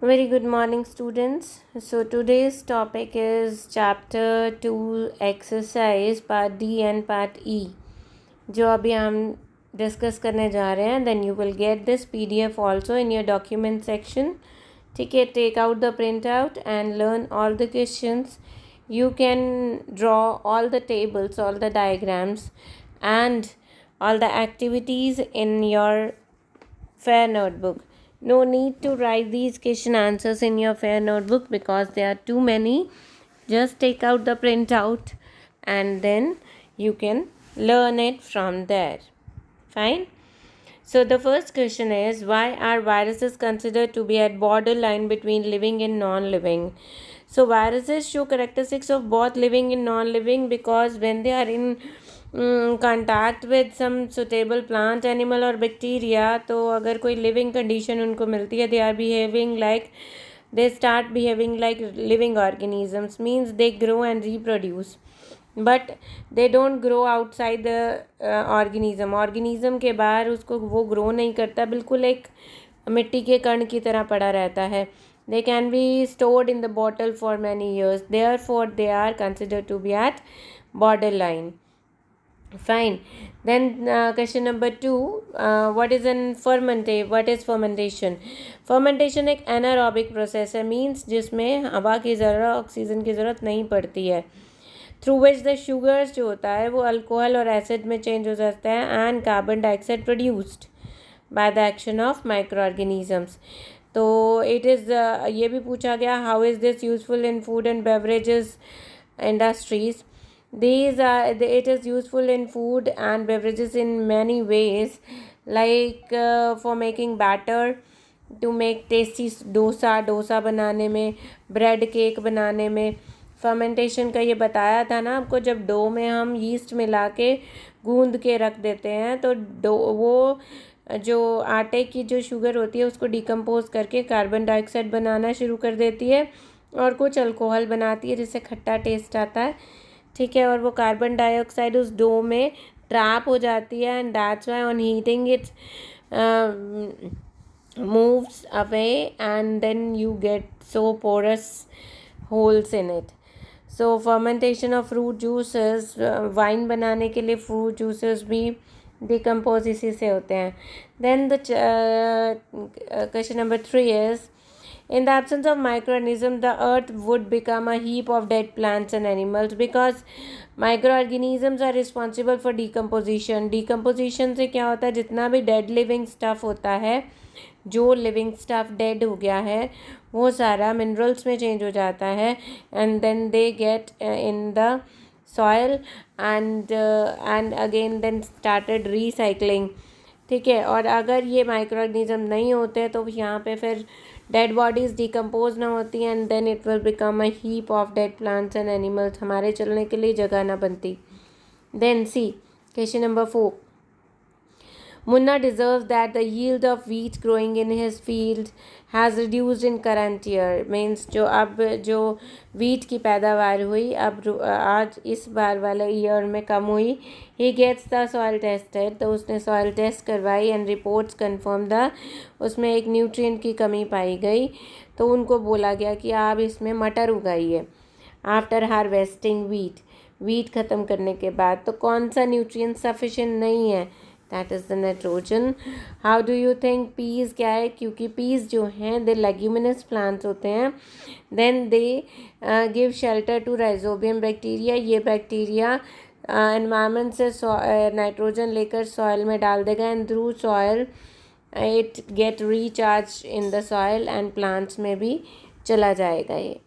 Very good morning, students. So, today's topic is Chapter 2 Exercise Part D and Part E, जो अभी हम discuss करने जा रहे हैं. Then you will get this PDF also in your document section. ठीक है, take out the printout and learn all the questions. You can draw all the tables, all the diagrams, and all the activities in your fair notebook. No need to write these question answers in your fair notebook because there are too many. Just take out the printout and then you can learn it from there. Fine. So the first question is, why are viruses considered to be at borderline between living and non-living? So viruses show characteristics of both living and non-living because when they are in contact with some suitable plant, animal or bacteria, तो अगर कोई living condition उनको मिलती है, they start behaving like living organisms, means they grow and reproduce. But they don't grow outside the organism के बाहर उसको वो ग्रो नहीं करता, बिल्कुल एक मिट्टी के कण की तरह पड़ा रहता है. They can be stored in the bottle for many years, therefore they are considered to be at border line. Fine. Then question number 2, what is fermentation? Fermentation एक anaerobic process है, means जिसमें हवा की ज़रूरत, ऑक्सीजन की ज़रूरत नहीं पड़ती है, थ्रू विच द शुगर्स जो होता है वो अल्कोहल और एसिड में चेंज हो जाता है and carbon dioxide produced by the action of micro organisms. तो इट इज़ ये भी पूछा गया, how is this useful in food and beverages industries. It is useful in food and beverages in many ways, like for making batter, to make tasty dosa बनाने में, bread cake बनाने में. Fermentation का ये बताया था ना आपको, जब डो में हम यीस्ट मिला के गूंद के रख देते हैं तो वो जो आटे की जो शुगर होती है उसको डिकम्पोज करके कार्बन डाइऑक्साइड बनाना शुरू कर देती है और कुछ अल्कोहल बनाती है जिससे खट्टा टेस्ट आता है. ठीक है, और वो कार्बन डाइऑक्साइड उस डो में ट्रैप हो जाती है and that's why on heating it's moves away and then you get so porous holes in it. So fermentation of fruit juices, wine बनाने के लिए fruit juices भी decompose इसी से होते हैं. Then the question number 3 is, in the absence of microorganisms, the earth would become a heap of dead plants and animals because microorganisms are responsible for decomposition. Decomposition से क्या होता है, जितना भी dead living stuff होता है, जो living stuff dead हो गया है वो सारा मिनरल्स में चेंज हो जाता है and then they get in the soil and again then started recycling. ठीक है, और अगर ये माइक्रो ऑर्गेनिज्म नहीं होते तो यहाँ पे फिर डेड बॉडीज़ डिकम्पोज ना होती and then it will become a heap of dead plants and animals, हमारे चलने के लिए जगह ना बनती. Then see question number 4, Munna deserves that the yield of wheat growing in his field has reduced in current year. Means जो wheat की पैदावार हुई अब आज इस बार वाले ईयर में कम हुई. He gets the soil tested, तो उसने soil test करवाई एंड रिपोर्ट्स कन्फर्म उसमें एक न्यूट्रिएंट की कमी पाई गई, तो उनको बोला गया कि आप इसमें मटर उगाइए. आफ्टर हार्वेस्टिंग वीट ख़त्म करने के बाद, तो कौन सा न्यूट्रिएंट सफिशिएंट नहीं है, that is the nitrogen. How do you think peas क्या है, क्योंकि पीस जो हैं दे लेग्यूमिनस प्लांट्स होते हैं. Then they give shelter to rhizobium bacteria. ये बैक्टीरिया एनवायरनमेंट से नाइट्रोजन लेकर सॉइल में डाल देगा and through soil it get recharge in the soil and plants में भी चला जाएगा ये.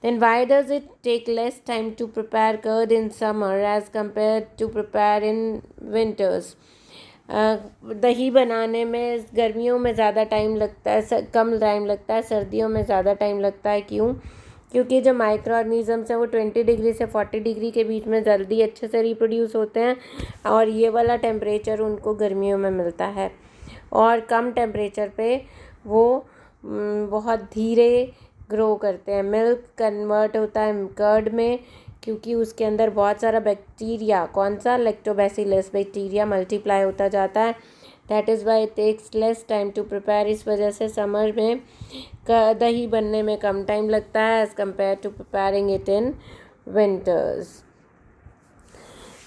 Then why does it take less time to prepare curd in summer as compared to prepare in winters? दही बनाने में गर्मियों में ज़्यादा टाइम लगता है, कम टाइम लगता है, सर्दियों में ज़्यादा टाइम लगता है. क्यों? क्योंकि जो माइक्रो ऑर्गेनिजम्स हैं वो 20 डिग्री से 40 डिग्री के बीच में जल्दी अच्छे से रिप्रोड्यूस होते हैं और ये वाला टेम्परेचर उनको गर्मियों में मिलता है, और कम टेम्परेचर पे वो बहुत धीरे ग्रो करते हैं. मिल्क कन्वर्ट होता है कर्ड में क्योंकि उसके अंदर बहुत सारा बैक्टीरिया, कौन सा, लैक्टोबैसिलस बैक्टीरिया मल्टीप्लाई होता जाता है that is why it takes less time to prepare. इस वजह से समर में दही बनने में कम टाइम लगता है as compare to preparing it in winters.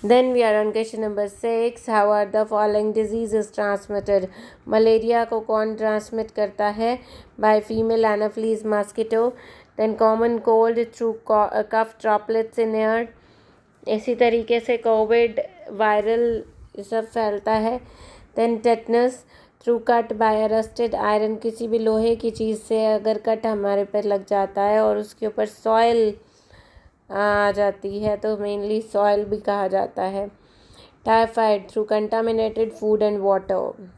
Then we are on question number 6. How are the following diseases transmitted? Malaria को कौन ट्रांसमिट करता है? By female anopheles mosquito. Then common cold through cough droplets in air. इसी तरीके से Covid viral सब फैलता है। Then tetanus through cut by rusted iron. किसी भी लोहे की चीज़ से अगर कट हमारे पर लग जाता है और उसके ऊपर सॉइल आ जाती है तो मेनली सॉइल भी कहा जाता है। Typhoid through contaminated food and water.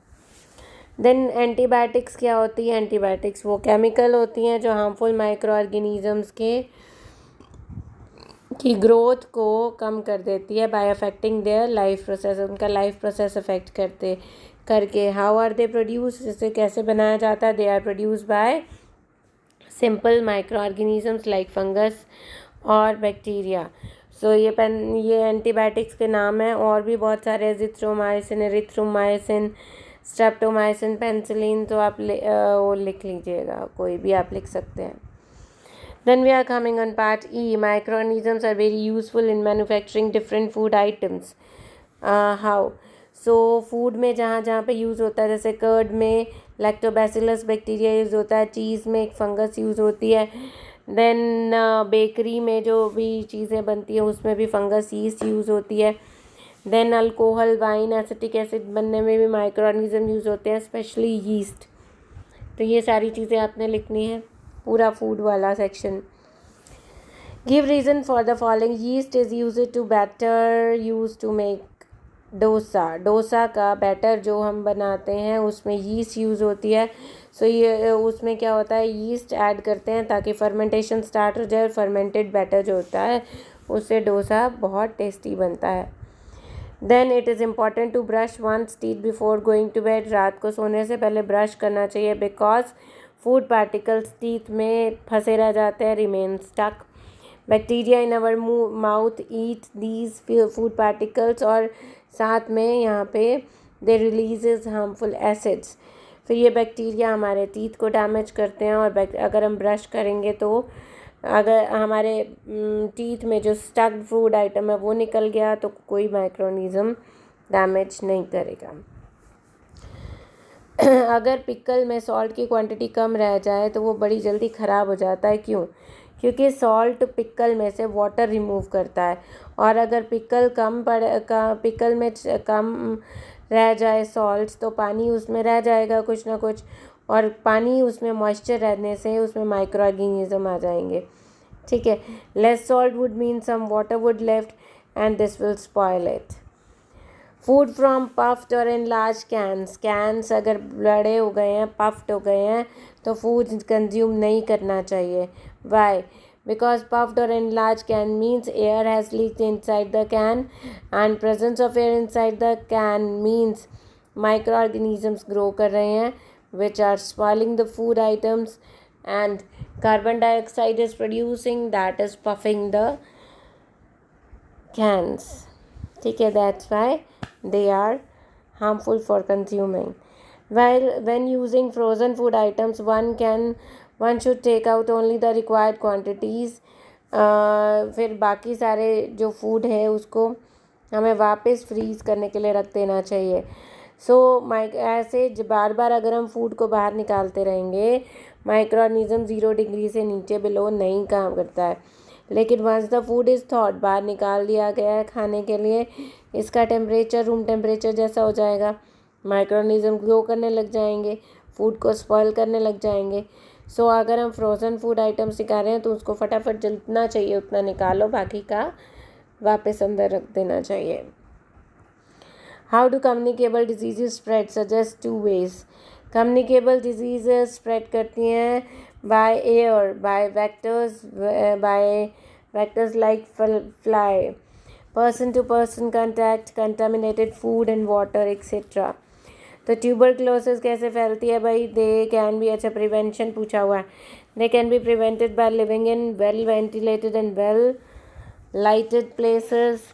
Then antibiotics क्या होती है? एंटीबायोटिक्स वो केमिकल होती हैं जो हार्मफुल माइक्रो ऑर्गेनिजम्स की ग्रोथ को कम कर देती है by affecting their life process. उनका लाइफ प्रोसेस अफेक्ट करके हाउ आर दे प्रोड्यूस, इसे कैसे बनाया जाता है? They are produce by simple microorganisms like fungus और बैक्टीरिया। सो ये एंटीबायोटिक्स के नाम हैं। और भी बहुत सारे एजिथ्रोमाइसिन, एरिथ्रोमाइसिन, स्ट्रेप्टोमाइसिन, पेनिसिलिन। तो आप वो लिख लीजिएगा, कोई भी आप लिख सकते हैं। Then we are coming on part E. Microorganisms are very useful in manufacturing different food items. How? So food में जहाँ पे यूज़ होता है, जैसे कर्ड में लैक्टोबैसिलस बैक्टीरिया यूज़ होता है, चीज़ में एक फंगस यूज़ होती है। देन बेकरी में जो भी चीज़ें बनती हैं उसमें भी फंगस यीस्ट यूज़ होती है। Then alcohol, wine, acetic acid बनने में भी माइक्रो ऑर्गेनिज्म यूज़ होते हैं, स्पेशली यीस्ट। तो ये सारी चीज़ें आपने लिखनी है, पूरा फूड वाला section. Give reason for the following. Yeast is used to batter use to make dosa का बैटर जो हम बनाते हैं उसमें यीस्ट यूज़ होती है। सो ये उसमें क्या होता है, यीस्ट ऐड करते हैं ताकि फर्मेंटेशन स्टार्ट हो जाए और फर्मेंटेड बैटर जो होता है उससे डोसा बहुत टेस्टी बनता है। Then it is important to brush once teeth before going to bed. रात को सोने से पहले ब्रश करना चाहिए बिकॉज फूड पार्टिकल्स टीथ में फंसे रह जाते हैं, remain stuck. Bacteria in our mouth eat these food particles. और साथ में यहाँ पे दे रिलीजेज हार्मफुल एसिड्स। फिर ये बैक्टीरिया हमारे टीथ को डैमेज करते हैं और अगर हम ब्रश करेंगे तो अगर हमारे टीथ में जो स्टक्ड फूड आइटम है वो निकल गया तो कोई माइक्रोऑर्गेनिज्म डैमेज नहीं करेगा। अगर पिकल में सॉल्ट की क्वांटिटी कम रह जाए तो वो बड़ी जल्दी ख़राब हो जाता है। क्यों? क्योंकि सॉल्ट पिकल में से वाटर रिमूव करता है और अगर पिकल में कम रह जाए सॉल्ट तो पानी उसमें रह जाएगा कुछ ना कुछ, और पानी उसमें मॉइस्चर रहने से उसमें माइक्रो ऑर्गेनिज्म आ जाएंगे। ठीक है। Less salt would mean some water would left and this will spoil it. Food from puffed और एनलार्ज कैंस अगर बड़े हो गए हैं, पफ्ड हो गए हैं तो फूड कंज्यूम नहीं करना चाहिए। Y? Because puffed or enlarged can means air has leaked inside the can, and presence of air inside the can means microorganisms grow कर रहे हैं which are spoiling the food items, and carbon dioxide is producing, that is puffing the cans. ठीक है, that's why they are harmful for consuming. While when using frozen food items, one should take out only the required quantities. फिर बाकी सारे जो food है उसको हमें वापस फ्रीज़ करने के लिए रख देना चाहिए। ऐसे बार बार अगर हम फूड को बाहर निकालते रहेंगे, माइक्रो ऑर्गेनिज्म 0 डिग्री से नीचे बिलो नहीं काम करता है। लेकिन once the food is thawed, बाहर निकाल दिया गया है खाने के लिए, इसका टेम्परेचर रूम टेम्परेचर जैसा हो जाएगा, माइक्रो ऑर्गेनिज्म ग्रो करने लग जाएंगे, फूड को स्पॉइल करने लग जाएंगे। अगर हम फ्रोज़न फूड आइटम्स निकाल रहे हैं तो उसको फटाफट जितना चाहिए उतना निकालो, बाकी का वापस अंदर रख देना चाहिए। How do communicable disease spread? Suggest 2 ways. Communicable disease spread करती हैं by air, by vectors like fly, person to person contact, contaminated food and water etcetera. तो ट्यूबरक्लोसिस कैसे फैलती है भाई? दे कैन बी, अच्छा प्रिवेंशन पूछा हुआ है, they can be prevented by living in well ventilated and well lighted places.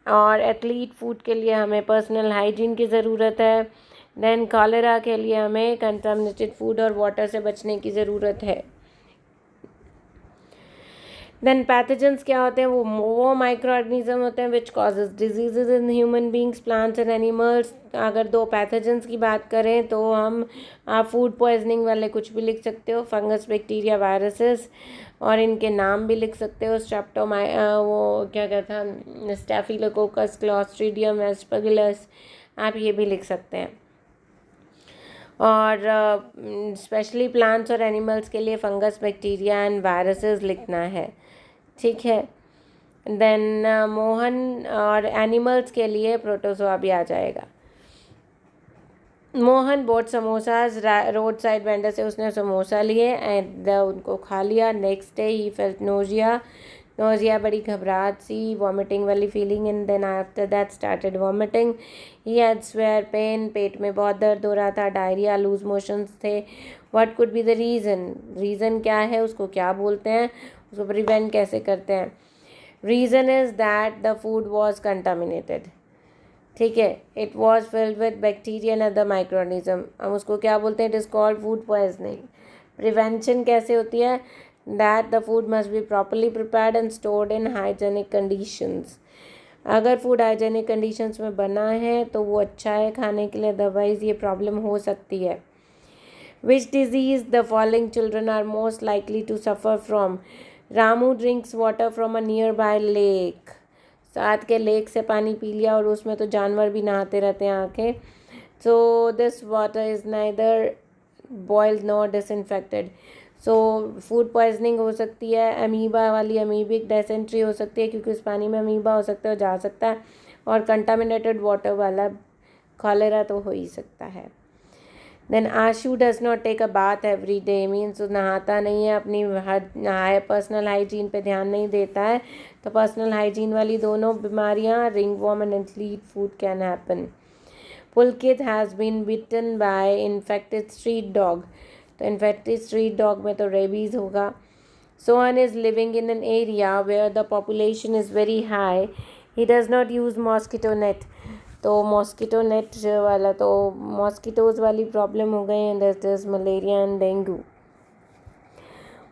और एथलीट फूड के लिए हमें पर्सनल हाइजीन की ज़रूरत है। देन कॉलेरा के लिए हमें कंटामिनेटेड फूड और वाटर से बचने की ज़रूरत है। देन पैथोजेंस क्या होते हैं? वो माइक्रो ऑर्गेनिज्म होते हैं which causes diseases in human beings, plants and animals. अगर दो पैथोजेंस की बात करें तो हम आप फूड पॉइजनिंग वाले कुछ भी लिख सकते हो, फंगस, बैक्टीरिया, वायरसेस, और इनके नाम भी लिख सकते हो। वो क्या कहता है, स्टैफिलोकोकस, क्लॉस्ट्रीडियम, एस्परगिलस, आप ये भी लिख सकते हैं। और स्पेशली प्लांट्स और एनिमल्स के लिए फंगस, बैक्टीरिया एंड वायरसेस लिखना है, ठीक है। देन मोहन और एनिमल्स के लिए प्रोटोजोआ भी आ जाएगा। Mohan bought samosas, roadside vendor से उसने समोसा लिए एंड उनको खा लिया। नेक्स्ट डे ही फेल्ट नोजिया, बड़ी घबराहट सी, वॉमिटिंग वाली feeling, and then after that started vomiting. He had severe pain, पेट में बहुत दर्द हो रहा था, डायरिया, लूज मोशंस थे। What could be the reason क्या है, उसको क्या बोलते हैं, उसको प्रिवेंट कैसे करते हैं? Reason is that the food was contaminated, ठीक है, it was filled with bacteria and other micro organism. हम उसको क्या बोलते हैं? It is called food poisoning. Prevention कैसे होती है? That the food must be properly prepared and stored in hygienic conditions. अगर फूड हाइजेनिक कंडीशंस में बना है तो वो अच्छा है खाने के लिए, अदरवाइज ये प्रॉब्लम हो सकती है। Which disease the following children are most likely to suffer from? Ramu drinks water from a nearby lake, साथ के लेक से पानी पी लिया और उसमें तो जानवर भी नहाते रहते हैं आके। So this water is neither boiled nor disinfected. So food poisoning हो सकती है, अमीबा वाली अमीबिक डायसेंट्री हो सकती है क्योंकि उस पानी में अमीबा हो सकता है, जा सकता है, और कंटामिनेटेड वाटर वाला कॉलेरा तो हो ही सकता है। Then Ashu does not take a bath every day, means नहाता नहीं है, अपनी पर्सनल हाइजीन पे ध्यान नहीं देता है, तो पर्सनल हाइजीन वाली दोनों बीमारियां, ringworm and athlete foot can happen. Pulkit has been bitten by infected street dog, तो इन्फेक्टेड स्ट्रीट डॉग में तो रेबीज़ होगा। Sohan is living in an area where the population is very high, he does not use mosquito net, तो mosquito net वाला तो mosquitoes वाली problem हो गई and this malaria and dengue.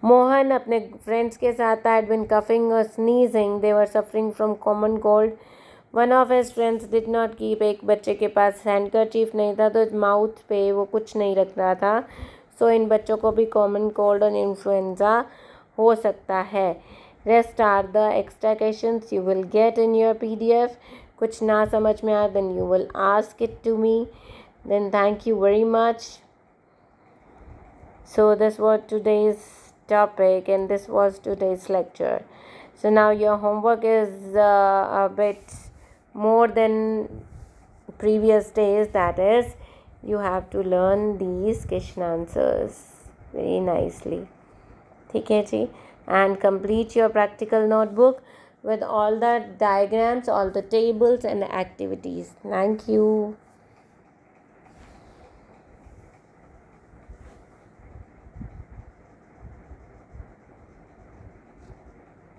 Mohan अपने फ्रेंड्स के साथ had been coughing or sneezing, they were suffering from common cold. One of his friends did not keep, एक बच्चे के पास हैंडकरचीफ नहीं था तो माउथ पे वो कुछ नहीं रख रहा था। सो इन बच्चों को भी कॉमन कोल्ड और इन्फ्लुएंजा हो सकता है। Rest are the extra questions you will get in your PDF. कुछ ना समझ में आए then you will ask it to me. Then thank you very much. So this was today's topic and this was today's lecture. So now your homework is a bit more than previous days, that is you have to learn these question answers very nicely. ठीक है जी, and complete your practical notebook with all the diagrams, all the tables and activities. Thank you.